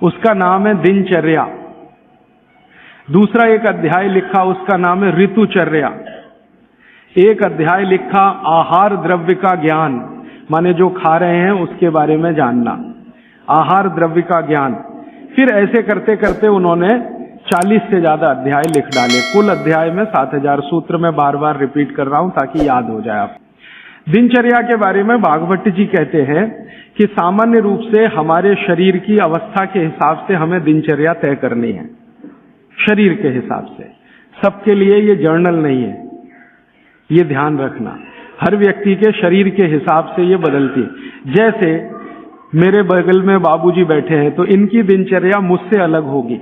उसका नाम है दिनचर्या। दूसरा एक अध्याय लिखा, उसका नाम है ऋतुचर्या। एक अध्याय लिखा आहार द्रव्य का ज्ञान, माने जो खा रहे हैं उसके बारे में जानना, आहार द्रव्य का ज्ञान। फिर ऐसे करते करते उन्होंने 40 से ज्यादा अध्याय लिख डाले। कुल अध्याय में 7000 सूत्र में बार बार रिपीट कर रहा हूं ताकि याद हो जाए आप। दिनचर्या के बारे में भागवत जी कहते हैं कि सामान्य रूप से हमारे शरीर की अवस्था के हिसाब से हमें दिनचर्या तय करनी है, शरीर के हिसाब से। सबके लिए ये जर्नल नहीं है, ये ध्यान रखना। हर व्यक्ति के शरीर के हिसाब से ये बदलती है। जैसे मेरे बगल में बाबूजी बैठे हैं तो इनकी दिनचर्या मुझसे अलग होगी,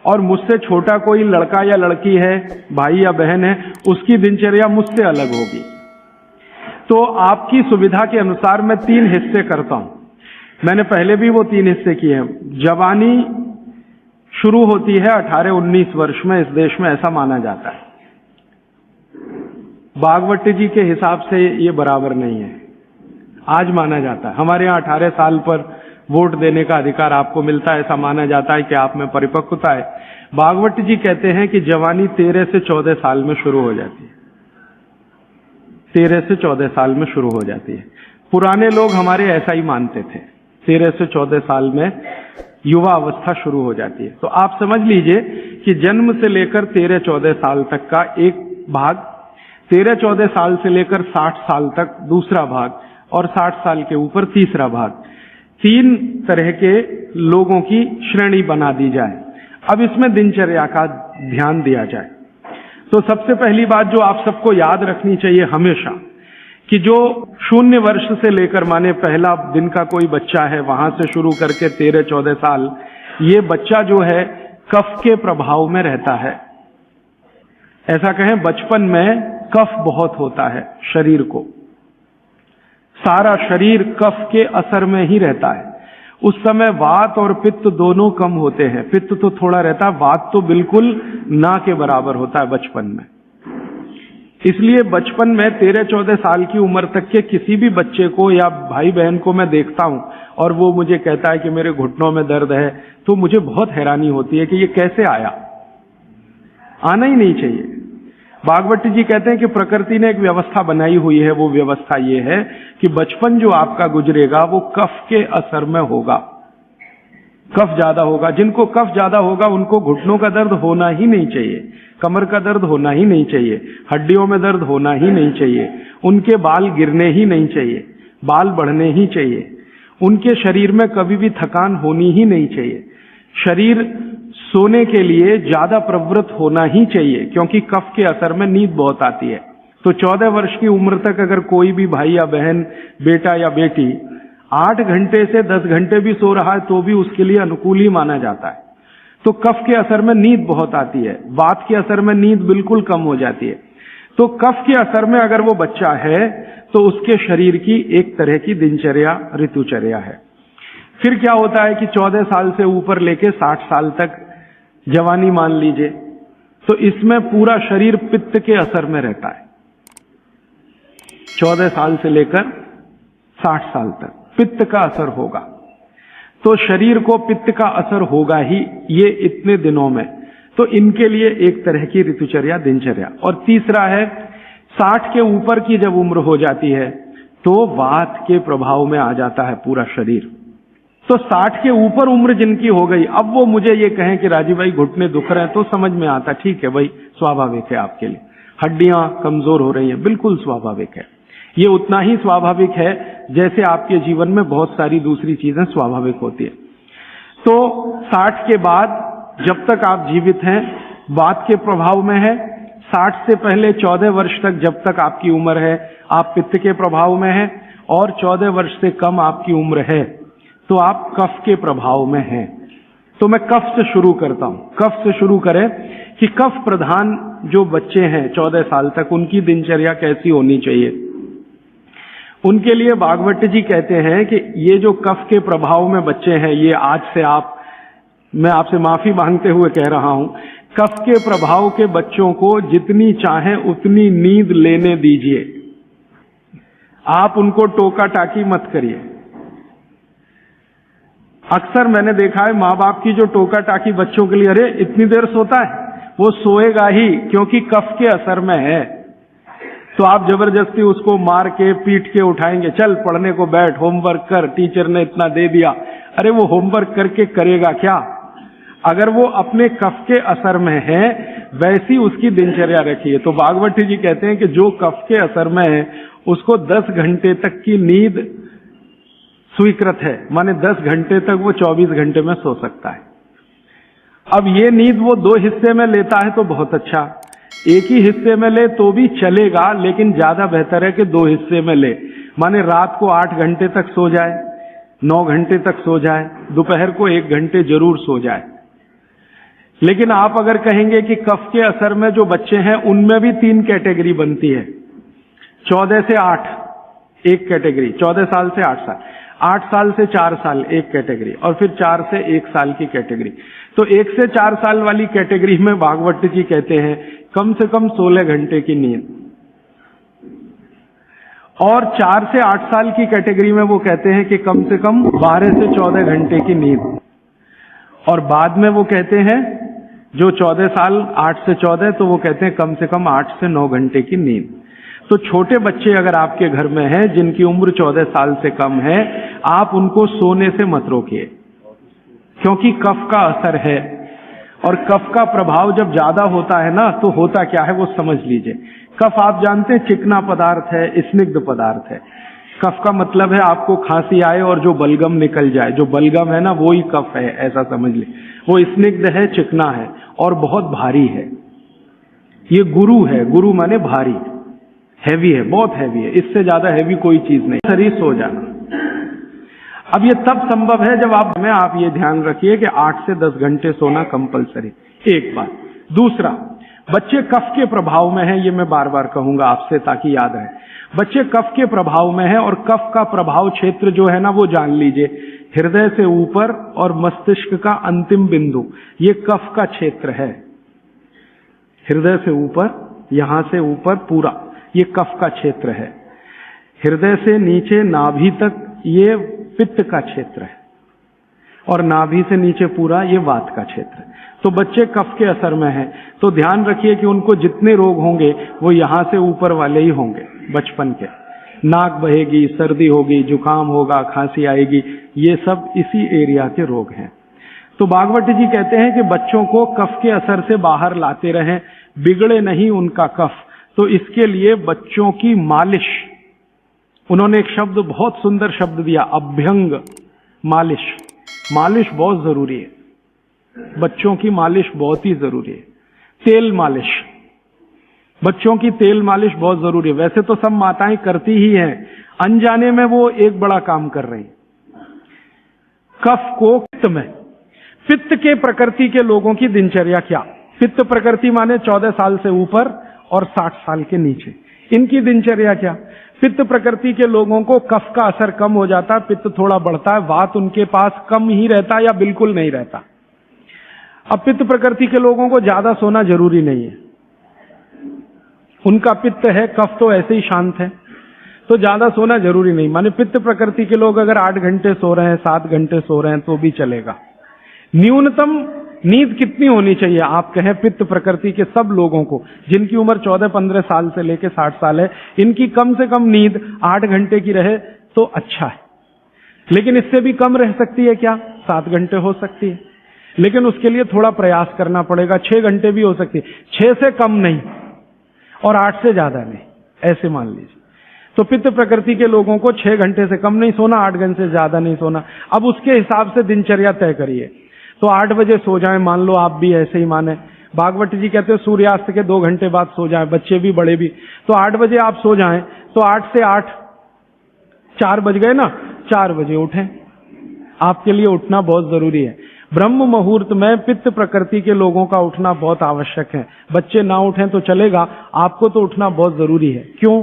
और मुझसे छोटा कोई लड़का या लड़की है, भाई या बहन है, उसकी दिनचर्या मुझसे अलग होगी। तो आपकी सुविधा के अनुसार मैं 3 हिस्से करता हूं। मैंने पहले भी वो 3 हिस्से किए हैं। जवानी शुरू होती है 18-19 वर्ष में, इस देश में ऐसा माना जाता है। भागवत जी के हिसाब से ये बराबर नहीं है, आज माना जाता है। हमारे यहाँ 18 साल पर वोट देने का अधिकार आपको मिलता है, ऐसा माना जाता है कि आप में परिपक्वता है। भागवत जी कहते हैं कि जवानी 13 से 14 साल में शुरू हो जाती है, 13 से 14 साल में शुरू हो जाती है। पुराने लोग हमारे ऐसा ही मानते थे, 13 से 14 साल में युवा अवस्था शुरू हो जाती है। तो आप समझ लीजिए कि जन्म से लेकर 13-14 साल तक का एक भाग, 13-14 साल से लेकर 60 साल तक दूसरा भाग, और 60 साल के ऊपर तीसरा भाग। 3 तरह के लोगों की श्रेणी बना दी जाए। अब इसमें दिनचर्या का ध्यान दिया जाए तो सबसे पहली बात जो आप सबको याद रखनी चाहिए हमेशा, कि जो 0 वर्ष से लेकर, माने पहला दिन का कोई बच्चा है, वहां से शुरू करके 13-14 साल, ये बच्चा जो है कफ के प्रभाव में रहता है। ऐसा कहें, बचपन में कफ बहुत होता है शरीर को, सारा शरीर कफ के असर में ही रहता है। उस समय वात और पित्त दोनों कम होते हैं। पित्त तो थोड़ा रहता है, वात तो बिल्कुल ना के बराबर होता है बचपन में। इसलिए बचपन में 13-14 साल की उम्र तक के किसी भी बच्चे को या भाई बहन को मैं देखता हूं और वो मुझे कहता है कि मेरे घुटनों में दर्द है, तो मुझे बहुत हैरानी होती है कि ये कैसे आया। आना ही नहीं चाहिए। भागवत जी कहते हैं कि प्रकृति ने एक व्यवस्था बनाई हुई है। वो व्यवस्था ये है कि बचपन जो आपका गुजरेगा वो कफ के असर में होगा, कफ ज्यादा होगा। जिनको कफ ज्यादा होगा उनको घुटनों का दर्द होना ही नहीं चाहिए, कमर का दर्द होना ही नहीं चाहिए, हड्डियों में दर्द होना ही नहीं चाहिए, उनके बाल गिरने ही नहीं चाहिए, बाल बढ़ने ही चाहिए, उनके शरीर में कभी भी थकान होनी ही नहीं चाहिए। शरीर सोने के लिए ज्यादा प्रवृत्त होना ही चाहिए, क्योंकि कफ के असर में नींद बहुत आती है। तो 14 वर्ष की उम्र तक अगर कोई भी भाई या बहन, बेटा या बेटी 8 घंटे से 10 घंटे भी सो रहा है तो भी उसके लिए अनुकूल ही माना जाता है। तो कफ के असर में नींद बहुत आती है, वात के असर में नींद बिल्कुल कम हो जाती है। तो कफ के असर में अगर वो बच्चा है तो उसके शरीर की एक तरह की दिनचर्या ऋतुचर्या है। फिर क्या होता है कि 14 साल से ऊपर लेके 60 साल तक जवानी मान लीजिए, तो इसमें पूरा शरीर पित्त के असर में रहता है। 14 साल से लेकर 60 साल तक पित्त का असर होगा, तो शरीर को पित्त का असर होगा ही ये इतने दिनों में। तो इनके लिए एक तरह की ऋतुचर्या, दिनचर्या। और तीसरा है 60 के ऊपर की जब उम्र हो जाती है तो वात के प्रभाव में आ जाता है पूरा शरीर। तो 60 के ऊपर उम्र जिनकी हो गई, अब वो मुझे ये कहें कि राजीव भाई घुटने दुख रहे हैं, तो समझ में आता, ठीक है भाई, स्वाभाविक है आपके लिए, हड्डियां कमजोर हो रही हैं, बिल्कुल स्वाभाविक है। ये उतना ही स्वाभाविक है जैसे आपके जीवन में बहुत सारी दूसरी चीजें स्वाभाविक होती है। तो 60 के बाद जब तक आप जीवित हैं वात के प्रभाव में है, 60 से पहले 14 वर्ष तक जब तक आपकी उम्र है आप पित्त के प्रभाव में हैं, और 14 वर्ष से कम आपकी उम्र है तो आप कफ के प्रभाव में हैं। तो मैं कफ से शुरू करता हूं। कफ से शुरू करें कि कफ प्रधान जो बच्चे हैं 14 साल तक, उनकी दिनचर्या कैसी होनी चाहिए। उनके लिए भागवत जी कहते हैं कि ये जो कफ के प्रभाव में बच्चे हैं, ये आज से मैं आपसे माफी मांगते हुए कह रहा हूं, कफ के प्रभाव के बच्चों को जितनी चाहे उतनी नींद लेने दीजिए। आप उनको टोका टाकी मत करिए। अक्सर मैंने देखा है माँ बाप की जो टोका टाकी बच्चों के लिए, अरे इतनी देर सोता है, वो सोएगा ही क्योंकि कफ के असर में है। तो आप जबरदस्ती उसको मार के पीट के उठाएंगे, चल पढ़ने को बैठ, होमवर्क कर, टीचर ने इतना दे दिया। अरे वो होमवर्क करके करेगा क्या? अगर वो अपने कफ के असर में है, वैसी उसकी दिनचर्या रखिए। तो भागवती जी कहते हैं कि जो कफ के असर में है उसको 10 घंटे तक की नींद स्वीकृत है, माने 10 घंटे तक वो 24 घंटे में सो सकता है। अब ये नींद वो 2 हिस्से में लेता है तो बहुत अच्छा, एक ही हिस्से में ले तो भी चलेगा, लेकिन ज्यादा बेहतर है कि 2 हिस्से में ले। माने रात को 8 घंटे तक सो जाए, 9 घंटे तक सो जाए, दोपहर को 1 घंटे जरूर सो जाए। लेकिन आप अगर कहेंगे कि कफ के असर में जो बच्चे हैं उनमें भी 3 कैटेगरी बनती है, 14 से 8 एक कैटेगरी, 14 साल से 8 साल, 8 साल से 4 साल एक कैटेगरी, और फिर 4 से 1 साल की कैटेगरी। तो 1 से 4 साल वाली कैटेगरी में भागवत जी कहते हैं कम से कम 16 घंटे की नींद, और 4 से 8 साल की कैटेगरी में वो कहते हैं कि कम से कम 12 से 14 घंटे की नींद, और बाद में वो कहते हैं जो 14 साल 8 से 14 तो वो कहते हैं कम से कम 8 से 9 घंटे की नींद। तो छोटे बच्चे अगर आपके घर में हैं जिनकी उम्र 14 साल से कम है, आप उनको सोने से मत रोकिए, क्योंकि कफ का असर है, और कफ का प्रभाव जब ज्यादा होता है ना तो होता क्या है वो समझ लीजिए। कफ आप जानते हैं चिकना पदार्थ है, स्निग्ध पदार्थ है। कफ का मतलब है आपको खांसी आए और जो बलगम निकल जाए, जो बलगम है ना वो ही कफ है, ऐसा समझ ले। वो स्निग्ध है, चिकना है और बहुत भारी है। ये गुरु है, गुरु माने भारी, हैवी है, बहुत हैवी है, इससे ज्यादा हैवी कोई चीज नहीं। शरीर सो जाना। अब ये तब संभव है जब आप ये ध्यान रखिए कि 8 से 10 घंटे सोना कंपलसरी, एक बात। दूसरा, बच्चे कफ के प्रभाव में हैं, ये मैं बार बार कहूंगा आपसे ताकि याद रहे। बच्चे कफ के प्रभाव में हैं, और कफ का प्रभाव क्षेत्र जो है ना वो जान लीजिए, हृदय से ऊपर और मस्तिष्क का अंतिम बिंदु, ये कफ का क्षेत्र है। हृदय से ऊपर, यहां से ऊपर पूरा ये कफ का क्षेत्र है। हृदय से नीचे नाभि तक ये पित्त का क्षेत्र है, और नाभि से नीचे पूरा ये वात का क्षेत्र है। तो बच्चे कफ के असर में हैं, तो ध्यान रखिए कि उनको जितने रोग होंगे वो यहां से ऊपर वाले ही होंगे। बचपन के नाक बहेगी, सर्दी होगी, जुकाम होगा, खांसी आएगी, ये सब इसी एरिया के रोग हैं। तो भागवत जी कहते हैं कि बच्चों को कफ के असर से बाहर लाते रहें, बिगड़े नहीं उनका कफ। तो इसके लिए बच्चों की मालिश, उन्होंने एक शब्द, बहुत सुंदर शब्द दिया, अभ्यंग मालिश। मालिश बहुत जरूरी है, बच्चों की मालिश बहुत ही जरूरी है। तेल मालिश, बच्चों की तेल मालिश बहुत जरूरी है। वैसे तो सब माताएं करती ही हैं, अनजाने में वो एक बड़ा काम कर रही। कफ को पित्त में, पित्त के प्रकृति के लोगों की दिनचर्या क्या? पित्त प्रकृति माने 14 साल से ऊपर और 60 साल के नीचे, इनकी दिनचर्या क्या? पित्त प्रकृति के लोगों को कफ का असर कम हो जाता है, पित्त थोड़ा बढ़ता है, वात उनके पास कम ही रहता है या बिल्कुल नहीं रहता। अब पित्त प्रकृति के लोगों को ज्यादा सोना जरूरी नहीं है, उनका पित्त है, कफ तो ऐसे ही शांत है, तो ज्यादा सोना जरूरी नहीं। माने पित्त प्रकृति के लोग अगर 8 घंटे सो रहे हैं, 7 घंटे सो रहे हैं तो भी चलेगा। न्यूनतम नींद कितनी होनी चाहिए? आप कहें पित्त प्रकृति के सब लोगों को जिनकी उम्र 14-15 साल से लेकर 60 साल है, इनकी कम से कम नींद 8 घंटे की रहे तो अच्छा है। लेकिन इससे भी कम रह सकती है क्या? 7 घंटे हो सकती है, लेकिन उसके लिए थोड़ा प्रयास करना पड़ेगा। 6 घंटे भी हो सकती है, 6 से कम नहीं और 8 से ज्यादा नहीं, ऐसे मान लीजिए। तो पित्त प्रकृति के लोगों को 6 घंटे से कम नहीं सोना, 8 घंटे से ज्यादा नहीं सोना। अब उसके हिसाब से दिनचर्या तय करिए। तो 8 बजे सो जाएं, मान लो आप भी ऐसे ही माने। भागवत जी कहते हैं सूर्यास्त के 2 घंटे बाद सो जाएं, बच्चे भी बड़े भी। तो 8 बजे आप सो जाएं, तो 8 से 8 4 बज गए ना, 4 बजे उठें। आपके लिए उठना बहुत जरूरी है। ब्रह्म मुहूर्त में पित्त प्रकृति के लोगों का उठना बहुत आवश्यक है। बच्चे ना उठें तो चलेगा, आपको तो उठना बहुत जरूरी है। क्यों?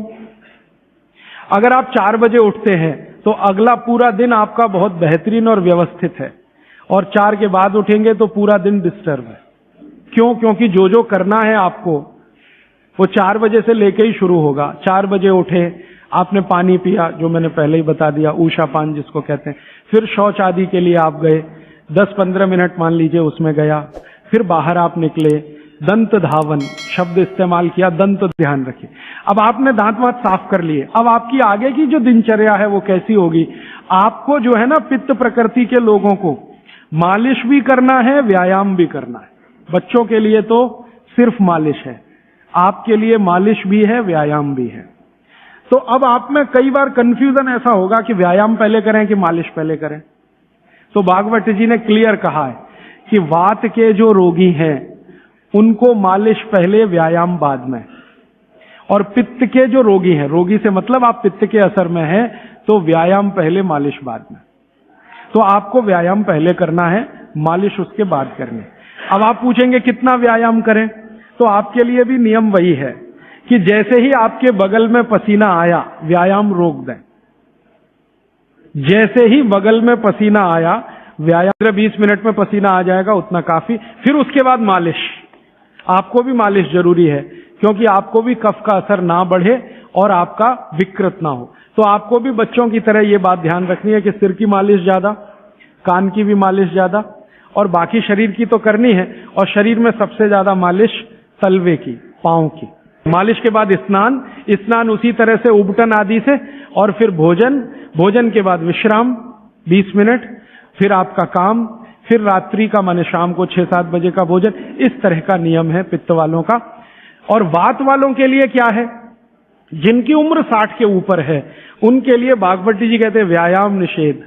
अगर आप 4 बजे उठते हैं तो अगला पूरा दिन आपका बहुत बेहतरीन और व्यवस्थित है, और 4 के बाद उठेंगे तो पूरा दिन डिस्टर्ब है। क्यों? क्योंकि जो जो करना है आपको वो 4 बजे से लेके ही शुरू होगा। 4 बजे उठे, आपने पानी पिया, जो मैंने पहले ही बता दिया, ऊषा पान जिसको कहते हैं, फिर शौच आदि के लिए आप गए, 10-15 मिनट मान लीजिए उसमें गया, फिर बाहर आप निकले, दंत धावन शब्द इस्तेमाल किया, दंत ध्यान रखिए। अब आपने दांत वात साफ कर लिए, अब आपकी आगे की जो दिनचर्या है वो कैसी होगी? आपको जो है ना, पित्त प्रकृति के लोगों को मालिश भी करना है, व्यायाम भी करना है। बच्चों के लिए तो सिर्फ मालिश है, आपके लिए मालिश भी है, व्यायाम भी है। तो अब आप में कई बार कंफ्यूजन ऐसा होगा कि व्यायाम पहले करें कि मालिश पहले करें। तो भागवत जी ने क्लियर कहा है कि वात के जो रोगी हैं उनको मालिश पहले, व्यायाम बाद में। और पित्त के जो रोगी हैं, रोगी से मतलब आप पित्त के असर में हैं, तो व्यायाम पहले, मालिश बाद में। तो आपको व्यायाम पहले करना है, मालिश उसके बाद करनी। अब आप पूछेंगे कितना व्यायाम करें? तो आपके लिए भी नियम वही है कि जैसे ही आपके बगल में पसीना आया, व्यायाम रोक दें। जैसे ही बगल में पसीना आया, व्यायाम 20 मिनट में पसीना आ जाएगा, उतना काफी। फिर उसके बाद मालिश। आपको भी मालिश जरूरी है, क्योंकि आपको भी कफ का असर ना बढ़े और आपका विकृत ना हो। तो आपको भी बच्चों की तरह ये बात ध्यान रखनी है कि सिर की मालिश ज्यादा, कान की भी मालिश ज्यादा, और बाकी शरीर की तो करनी है। और शरीर में सबसे ज्यादा मालिश तलवे की, पांव की। मालिश के बाद स्नान, स्नान उसी तरह से उबटन आदि से, और फिर भोजन, भोजन के बाद विश्राम 20 मिनट, फिर आपका काम, फिर रात्रि का माने शाम को 6-7 बजे का भोजन। इस तरह का नियम है पित्त वालों का। और वात वालों के लिए क्या है? जिनकी उम्र 60 के ऊपर है, उनके लिए भागवती जी कहते हैं व्यायाम निषेध।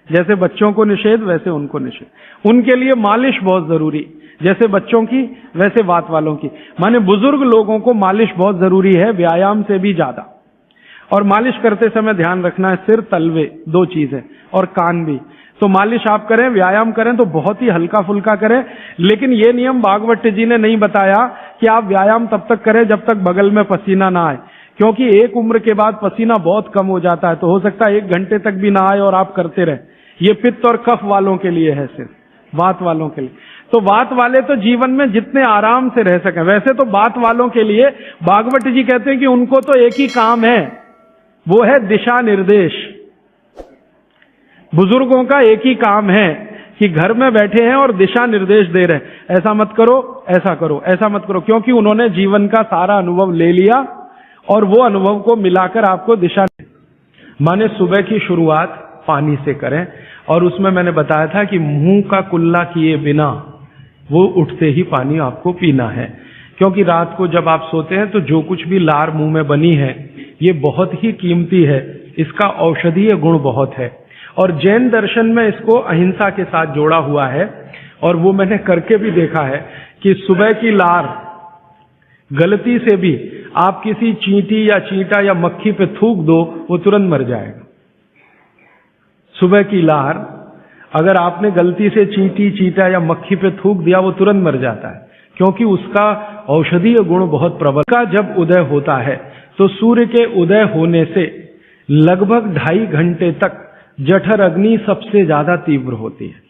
जैसे बच्चों को निषेध, वैसे उनको निषेध। उनके लिए मालिश बहुत जरूरी, जैसे बच्चों की वैसे वात वालों की। माने बुजुर्ग लोगों को मालिश बहुत जरूरी है, व्यायाम से भी ज्यादा। और मालिश करते समय ध्यान रखना है, सिर, तलवे, 2 चीजें, और कान भी। तो मालिश आप करें, व्यायाम करें तो बहुत ही हल्का फुल्का करें। लेकिन यह नियम भागवत जी ने नहीं बताया कि आप व्यायाम तब तक करें जब तक बगल में पसीना ना आए, क्योंकि एक उम्र के बाद पसीना बहुत कम हो जाता है। तो हो सकता है 1 घंटे तक भी ना आए और आप करते रहे। ये पित्त और कफ वालों के लिए है, सिर्फ वात वालों के लिए। तो वात वाले तो जीवन में जितने आराम से रह सकें। वैसे तो वात वालों के लिए भागवत जी कहते हैं कि उनको तो एक ही काम है, वो है दिशा निर्देश। बुजुर्गों का एक ही काम है कि घर में बैठे हैं और दिशा निर्देश दे रहे हैं, ऐसा मत करो, ऐसा करो, ऐसा मत करो, क्योंकि उन्होंने जीवन का सारा अनुभव ले लिया और वो अनुभव को मिलाकर आपको दिशा। माने सुबह की शुरुआत पानी से करें, और उसमें मैंने बताया था कि मुंह का कुल्ला किए बिना वो उठते ही पानी आपको पीना है। क्योंकि रात को जब आप सोते हैं तो जो कुछ भी लार मुंह में बनी है, ये बहुत ही कीमती है, इसका औषधीय गुण बहुत है। और जैन दर्शन में इसको अहिंसा के साथ जोड़ा हुआ है, और वो मैंने करके भी देखा है कि सुबह की लार गलती से भी आप किसी चींटी या चींटा या मक्खी पे थूक दो, वो तुरंत मर जाएगा। सुबह की लार अगर आपने गलती से चींटी, चींटा या मक्खी पे थूक दिया, वो तुरंत मर जाता है, क्योंकि उसका औषधीय गुण बहुत प्रबल। का जब उदय होता है तो सूर्य के उदय होने से लगभग 2.5 घंटे तक जठर अग्नि सबसे ज्यादा तीव्र होती है।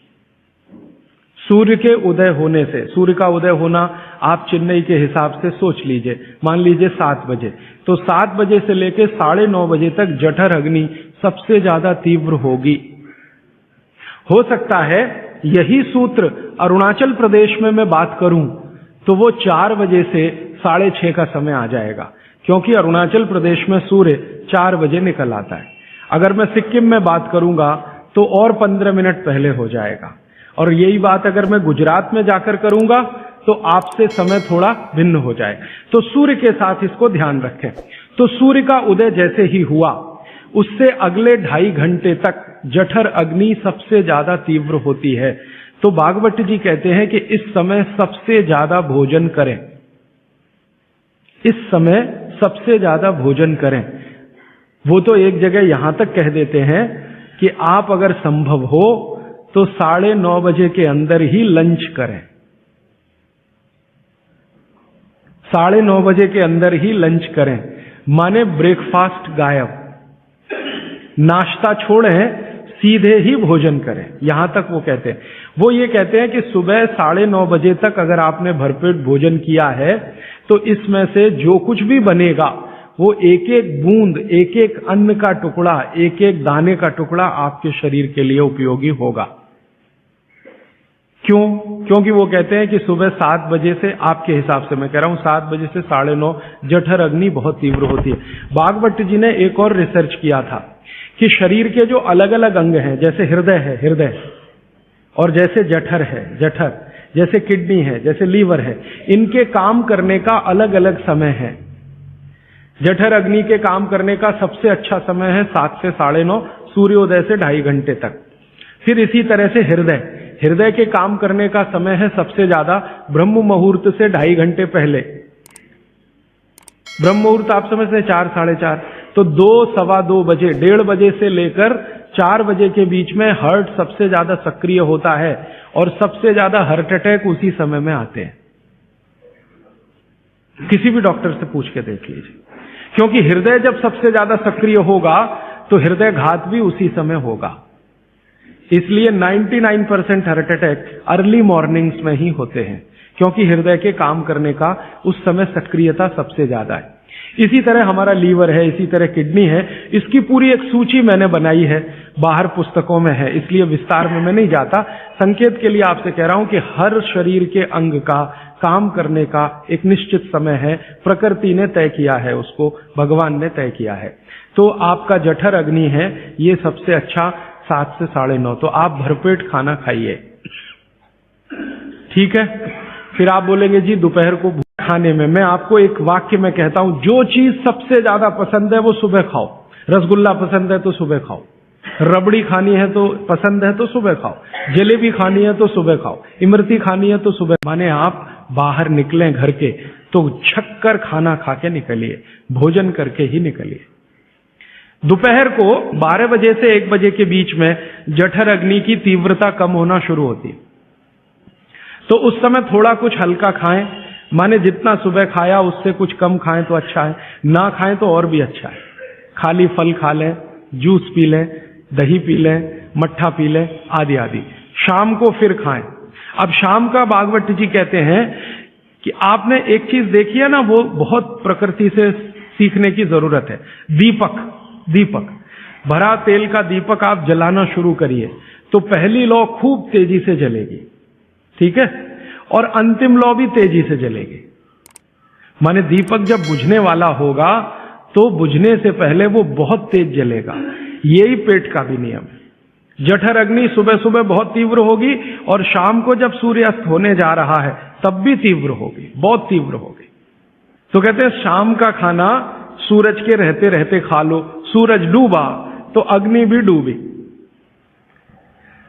सूर्य के उदय होने से, सूर्य का उदय होना आप चेन्नई के हिसाब से सोच लीजिए, मान लीजिए 7 बजे, तो 7 बजे से लेकर 9:30 बजे तक जठर अग्नि सबसे ज्यादा तीव्र होगी। हो सकता है यही सूत्र अरुणाचल प्रदेश में मैं बात करूं तो वो 4 बजे से 6:30 का समय आ जाएगा, क्योंकि अरुणाचल प्रदेश में सूर्य 4 बजे निकल आता है। अगर मैं सिक्किम में बात करूंगा तो और 15 मिनट पहले हो जाएगा। और यही बात अगर मैं गुजरात में जाकर करूंगा तो आपसे समय थोड़ा भिन्न हो जाए। तो सूर्य के साथ इसको ध्यान रखें। तो सूर्य का उदय जैसे ही हुआ, उससे अगले 2.5 घंटे तक जठर अग्नि सबसे ज्यादा तीव्र होती है। तो भागवत जी कहते हैं कि इस समय सबसे ज्यादा भोजन करें, इस समय सबसे ज्यादा भोजन करें। वो तो एक जगह यहां तक कह देते हैं कि आप अगर संभव हो तो 9:30 बजे के अंदर ही लंच करें, 9:30 बजे के अंदर ही लंच करें। माने ब्रेकफास्ट गायब, नाश्ता छोड़ें, सीधे ही भोजन करें, यहां तक वो कहते हैं। वो ये कहते हैं कि सुबह 9:30 बजे तक अगर आपने भरपेट भोजन किया है तो इसमें से जो कुछ भी बनेगा वो एक एक बूंद, एक एक अन्न का टुकड़ा, एक एक दाने का टुकड़ा आपके शरीर के लिए उपयोगी होगा। क्यों? क्योंकि वो कहते हैं कि सुबह 7 बजे से, आपके हिसाब से मैं कह रहा हूं, 7 बजे से 9:30 जठर अग्नि बहुत तीव्र होती है। भागवत जी ने एक और रिसर्च किया था कि शरीर के जो अलग अलग अंग हैं, जैसे हृदय है हृदय, और जैसे जठर है जठर, जैसे किडनी है, जैसे लीवर है, इनके काम करने का अलग अलग समय है। जठर अग्नि के काम करने का सबसे अच्छा समय है 7 से 9:30, सूर्योदय से 2.5 घंटे तक। फिर इसी तरह से हृदय, हृदय के काम करने का समय है सबसे ज्यादा ब्रह्म मुहूर्त से 2.5 घंटे पहले। ब्रह्म मुहूर्त आप समझते हैं 4, 4:30, तो 2, सवा 2 बजे, 1:30 बजे से लेकर 4 बजे के बीच में हार्ट सबसे ज्यादा सक्रिय होता है, और सबसे ज्यादा हार्ट अटैक उसी समय में आते हैं। किसी भी डॉक्टर से पूछ के देख लीजिए, क्योंकि हृदय जब सबसे ज्यादा सक्रिय होगा तो हृदय घात भी उसी समय होगा। इसलिए 99% हार्ट अटैक अर्ली मॉर्निंग्स में ही होते हैं, क्योंकि हृदय के काम करने का उस समय सक्रियता सबसे ज्यादा है। इसी तरह हमारा लीवर है, इसी तरह किडनी है। इसकी पूरी एक सूची मैंने बनाई है, बाहर पुस्तकों में है, इसलिए विस्तार में मैं नहीं जाता। संकेत के लिए आपसे कह रहा हूं कि हर शरीर के अंग का काम करने का एक निश्चित समय है, प्रकृति ने तय किया है, उसको भगवान ने तय किया है। तो आपका जठर अग्नि है, ये सबसे अच्छा 7 से 9:30, तो आप भरपेट खाना खाइए, ठीक है। फिर आप बोलेंगे जी दोपहर को खाने में, मैं आपको एक वाक्य में कहता हूं, जो चीज सबसे ज्यादा पसंद है वो सुबह खाओ। रसगुल्ला पसंद है तो सुबह खाओ, रबड़ी खानी है तो पसंद है तो सुबह खाओ, जलेबी खानी है तो सुबह खाओ, इमरती खानी है तो सुबह। माने आप बाहर निकलें घर के तो छक्कर खाना खा के निकलिए, भोजन करके ही निकलिए। दोपहर को 12 बजे से 1 बजे के बीच में जठर अग्नि की तीव्रता कम होना शुरू होती है, तो उस समय थोड़ा कुछ हल्का खाएं, माने जितना सुबह खाया उससे कुछ कम खाएं तो अच्छा है, ना खाएं तो और भी अच्छा है। खाली फल खा लें, जूस पी लें, दही पी लें, मट्ठा पी लें, आदि आदि। शाम को फिर खाएं। अब शाम का भागवत जी कहते हैं कि आपने एक चीज देखी है ना, वो बहुत प्रकृति से सीखने की जरूरत है। दीपक, भरा तेल का दीपक आप जलाना शुरू करिए तो पहली लौ खूब तेजी से जलेगी, ठीक है, और अंतिम लौ भी तेजी से जलेगी। माने दीपक जब बुझने वाला होगा तो बुझने से पहले वो बहुत तेज जलेगा। यही पेट का भी नियम है। जठर अग्नि सुबह सुबह बहुत तीव्र होगी, और शाम को जब सूर्यास्त होने जा रहा है तब भी तीव्र होगी, बहुत तीव्र होगी। तो कहते हैं शाम का खाना सूरज के रहते रहते खा लो। सूरज डूबा तो अग्नि भी डूबी।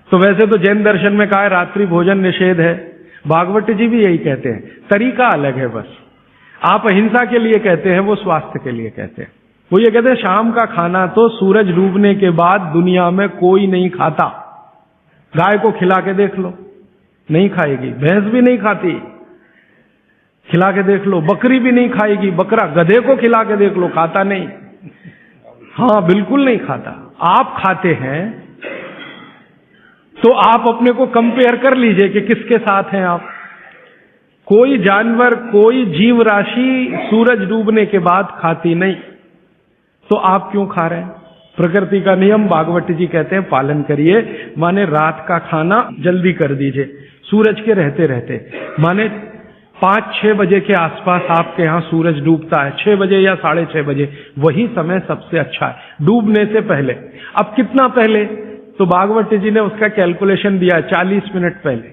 तो वैसे तो जैन दर्शन में कहा है रात्रि भोजन निषेध है, भागवत जी भी यही कहते हैं, तरीका अलग है बस। आप अहिंसा के लिए कहते हैं, वो स्वास्थ्य के लिए कहते हैं। वो ये कहते हैं शाम का खाना तो सूरज डूबने के बाद दुनिया में कोई नहीं खाता। गाय को खिला के देख लो, नहीं खाएगी। भैंस भी नहीं खाती, खिला के देख लो। बकरी भी नहीं खाएगी, बकरा गधे को खिला के देख लो, खाता नहीं। हाँ, बिल्कुल नहीं खाता। आप खाते हैं तो आप अपने को कंपेयर कर लीजिए कि किसके साथ हैं आप। कोई जानवर, कोई जीव राशि सूरज डूबने के बाद खाती नहीं, तो आप क्यों खा रहे हैं? प्रकृति का नियम भागवत जी कहते हैं पालन करिए। माने रात का खाना जल्दी कर दीजिए, सूरज के रहते रहते। माने 5-6 बजे के आसपास आपके यहां सूरज डूबता है, 6 बजे या 6:30 बजे, वही समय सबसे अच्छा है डूबने से पहले। अब कितना पहले? तो भागवत जी ने उसका कैलकुलेशन दिया 40 मिनट पहले।